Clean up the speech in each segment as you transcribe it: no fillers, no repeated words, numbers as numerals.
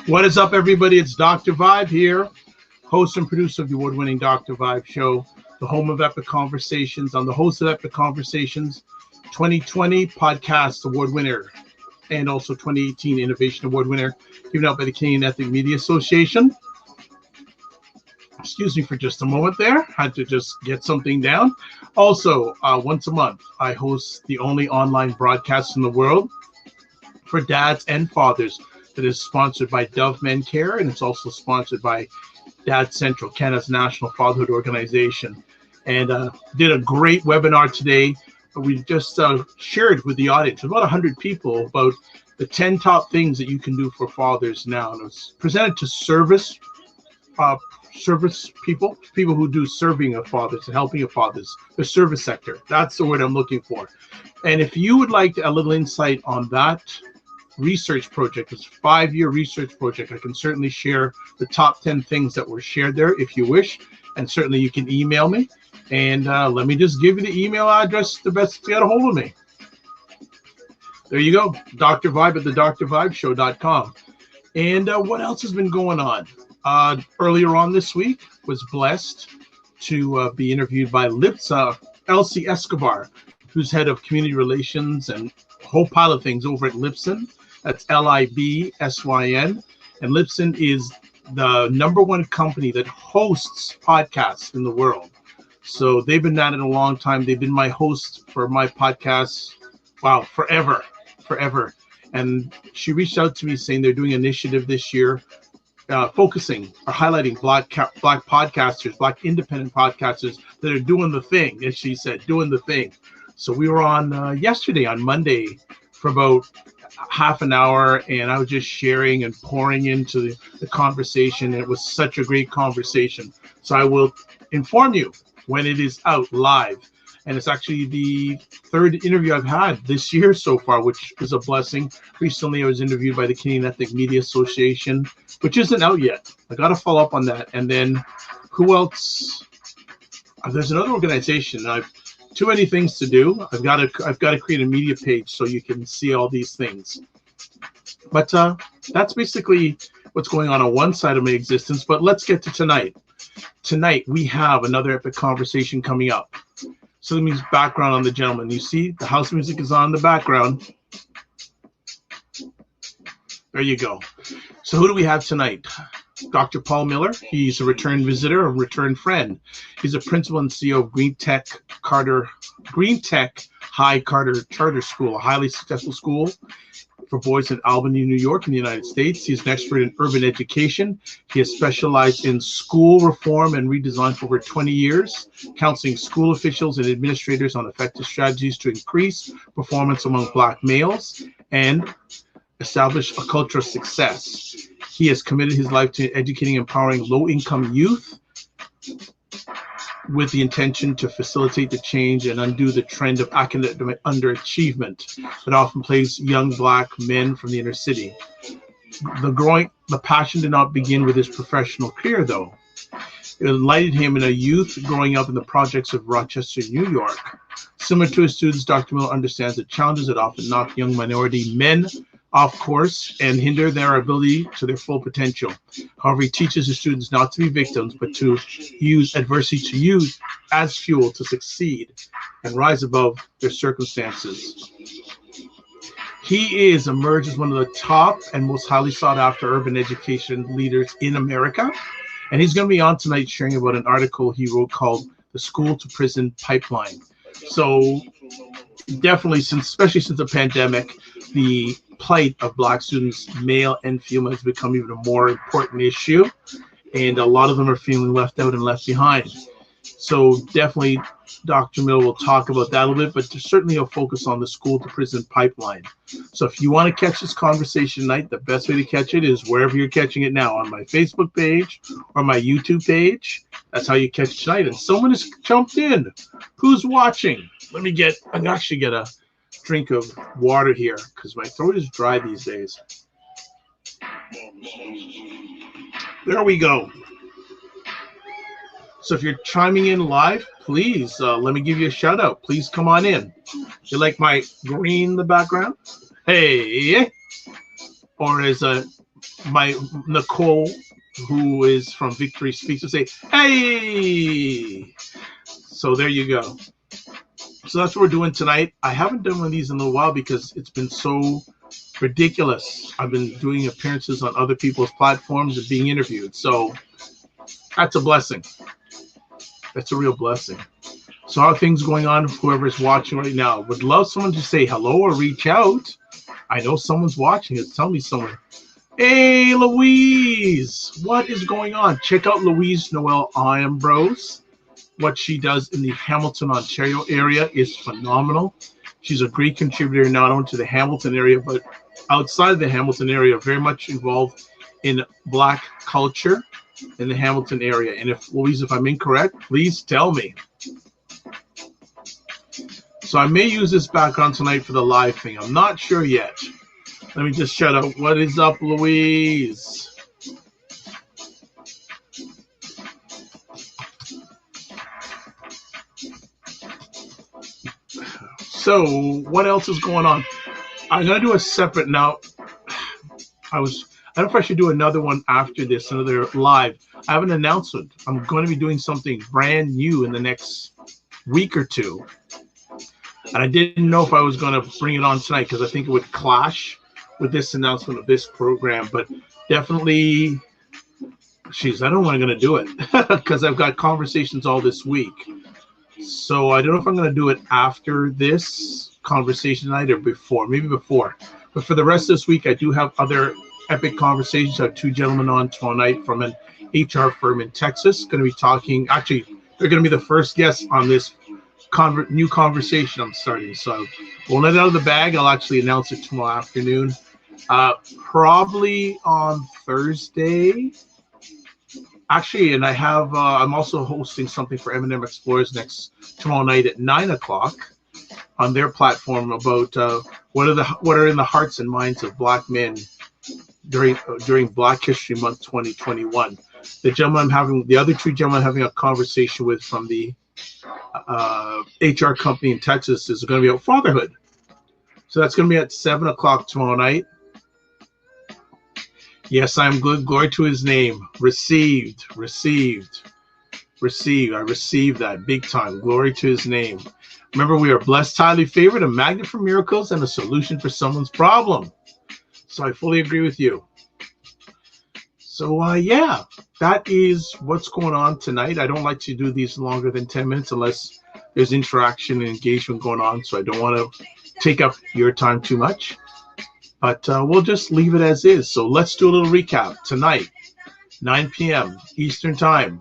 What is up, everybody? It's Dr. Vibe here, host and producer of the award-winning Dr. Vibe Show, the home of Epic Conversations. I'm the host of Epic Conversations 2020 podcast award winner and also 2018 Innovation Award winner, given out by the Canadian Ethnic Media Association. Excuse me for just a moment there. Had to just get something down. Also, once a month, I host the only online broadcast in the world for dads and fathers that is sponsored by Dove Men Care, and it's also sponsored by Dad Central, Canada's national fatherhood organization. And did a great webinar today. We just shared with the audience, about 100 people, about the 10 top things that you can do for fathers now. And it was presented to service people who do serving of fathers and helping of fathers, the service sector. That's the word I'm looking for. And if you would like a little insight on that research project, it's a 5-year research project, I can certainly share the top 10 things that were shared there if you wish. And certainly you can email me. And let me just give you the email address, the best to get a hold of me. There you go, Dr. Vibe at the drvibeshow.com. And what else has been going on? Earlier on this week, was blessed to be interviewed by Elsie Escobar, who's head of community relations and a whole pile of things over at Libsyn. That's Libsyn. And Libsyn is the #1 company that hosts podcasts in the world. So they've been at it a long time. They've been my host for my podcasts, wow, forever. And she reached out to me saying they're doing an initiative this year focusing or highlighting black podcasters, black independent podcasters that are doing the thing, as she said, doing the thing. So we were on yesterday, on Monday, for about half an hour, and I was just sharing and pouring into the conversation. And it was such a great conversation. So I will inform you when it is out live. And it's actually the 3rd interview I've had this year so far, which is a blessing. Recently, I was interviewed by the Canadian Ethnic Media Association, which isn't out yet. I got to follow up on that. And then who else? There's another organization. I've too many things to do. I've got to create a media page so you can see all these things. But that's basically what's going on one side of my existence. But let's get to tonight. Tonight, we have another epic conversation coming up. So let me just background on the gentleman. You see, the house music is on in the background. There you go. So who do we have tonight? Dr. Paul Miller. He's a return visitor, a return friend. He's a principal and CEO of Green Tech High Carter Charter School, a highly successful school for boys in Albany, New York, in the United States. He's an expert in urban education. He has specialized in school reform and redesign for over 20 years, counseling school officials and administrators on effective strategies to increase performance among Black males and establish a culture of success. He has committed his life to educating and empowering low-income youth with the intention to facilitate the change and undo the trend of academic underachievement that often plagues young Black men from the inner city. The passion did not begin with his professional career, though. It enlightened him in a youth growing up in the projects of Rochester, New York. Similar to his students, Dr. Miller understands the challenges that often knock young minority men off course and hinder their ability to their full potential. However, he teaches his students not to be victims, but to use adversity to use as fuel to succeed and rise above their circumstances. He is emerged as one of the top and most highly sought after urban education leaders in America. And he's going to be on tonight sharing about an article he wrote called The School to Prison Pipeline. So definitely, especially since the pandemic, the plight of Black students, male and female, has become even a more important issue, and a lot of them are feeling left out and left behind. So definitely Dr. Miller will talk about that a little bit, but certainly he'll focus on the school to prison pipeline. So if you want to catch this conversation tonight, the best way to catch it is wherever you're catching it now, on my Facebook page or my YouTube page. That's how you catch it tonight. And someone has jumped in. Who's watching? I can actually get a drink of water here because my throat is dry these days. There we go. So if you're chiming in live, please let me give you a shout out. Please come on in. You like my green in the background? Hey. Or as my Nicole, who is from Victory Speaks, will say, hey. So there you go. So that's what we're doing tonight. I haven't done one of these in a little while because it's been so ridiculous. I've been doing appearances on other people's platforms and being interviewed. So that's a blessing. That's a real blessing. So how are things going on? Whoever's watching right now, would love someone to say hello or reach out. I know someone's watching it. Tell me someone. Hey, Louise, what is going on? Check out Louise Noel Ambrose. What she does in the Hamilton, Ontario area is phenomenal. She's a great contributor not only to the Hamilton area, but outside the Hamilton area, very much involved in Black culture in the Hamilton area. And if, Louise, if I'm incorrect, please tell me. So I may use this background tonight for the live thing. I'm not sure yet. Let me just shout out. What is up, Louise? So what else is going on? I'm going to do a separate now. I don't know if I should do another one after this, another live. I have an announcement. I'm going to be doing something brand new in the next week or two. And I didn't know if I was going to bring it on tonight because I think it would clash with this announcement of this program. But definitely, I don't want to do it because I've got conversations all this week. So I don't know if I'm going to do it after this conversation night or before, maybe before. But for the rest of this week, I do have other epic conversations. I have two gentlemen on tomorrow night from an HR firm in Texas. Going to be talking. Actually, they're going to be the first guests on this new conversation I'm starting. So we'll let it out of the bag. I'll actually announce it tomorrow afternoon. Probably on Thursday. Actually, and I have, I'm also hosting something for M&M Explorers tomorrow night at 9 o'clock on their platform about what are in the hearts and minds of Black men during Black History Month 2021. The other two gentlemen I'm having a conversation with from the HR company in Texas is going to be about fatherhood. So that's going to be at 7 o'clock tomorrow night. Yes, I am good. Glory to his name. Received. I received that big time. Glory to his name. Remember, we are blessed, highly favored, a magnet for miracles, and a solution for someone's problem. So I fully agree with you. So, yeah, that is what's going on tonight. I don't like to do these longer than 10 minutes unless there's interaction and engagement going on. So I don't want to take up your time too much. But we'll just leave it as is. So let's do a little recap. Tonight, 9 p.m. Eastern Time,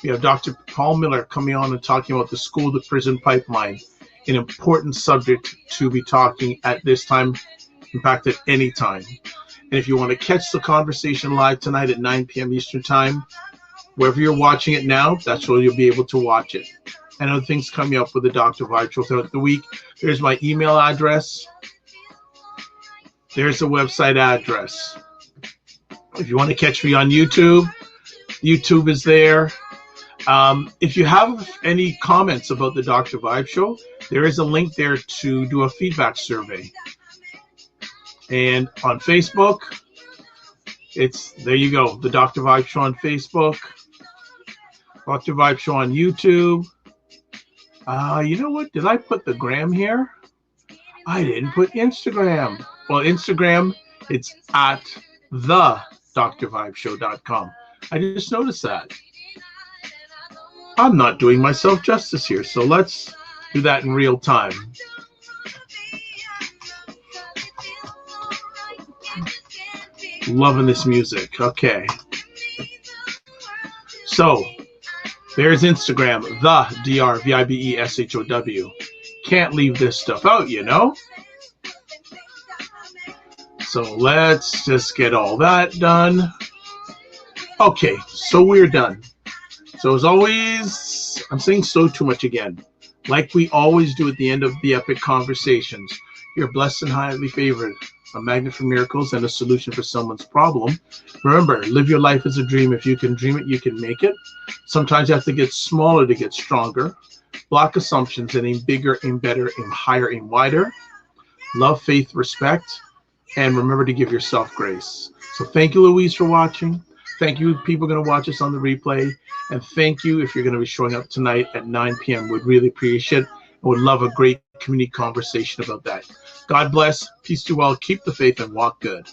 we have Dr. Paul Miller coming on and talking about the school-to-prison pipeline, an important subject to be talking at this time, in fact, at any time. And if you want to catch the conversation live tonight at 9 p.m. Eastern Time, wherever you're watching it now, that's where you'll be able to watch it. And other things coming up with the Dr. Vibe Show throughout the week. There's my email address. There's the website address. If you want to catch me on YouTube, YouTube is there. If you have any comments about the Dr. Vibe Show, there is a link there to do a feedback survey. And on Facebook, there you go, the Dr. Vibe Show on Facebook, Dr. Vibe Show on YouTube. You know what? Did I put the gram here? I didn't put Instagram. Well, Instagram, it's at thedrvibeshow.com. I just noticed that. I'm not doing myself justice here, so let's do that in real time. Loving this music. Okay. So, there's Instagram, the DRVIBESHOW. Can't leave this stuff out, you know? So let's just get all that done. Okay, so we're done. So as always, I'm saying so too much again. Like we always do at the end of the epic conversations. You're blessed and highly favored. A magnet for miracles and a solution for someone's problem. Remember, live your life as a dream. If you can dream it, you can make it. Sometimes you have to get smaller to get stronger. Block assumptions and aim bigger, aim better, aim higher, aim wider. Love, faith, respect. And remember to give yourself grace. So thank you, Louise, for watching. Thank you, people going to watch us on the replay. And thank you if you're going to be showing up tonight at 9 p.m. We'd really appreciate it. I would love a great community conversation about that. God bless. Peace to all. Keep the faith and walk good.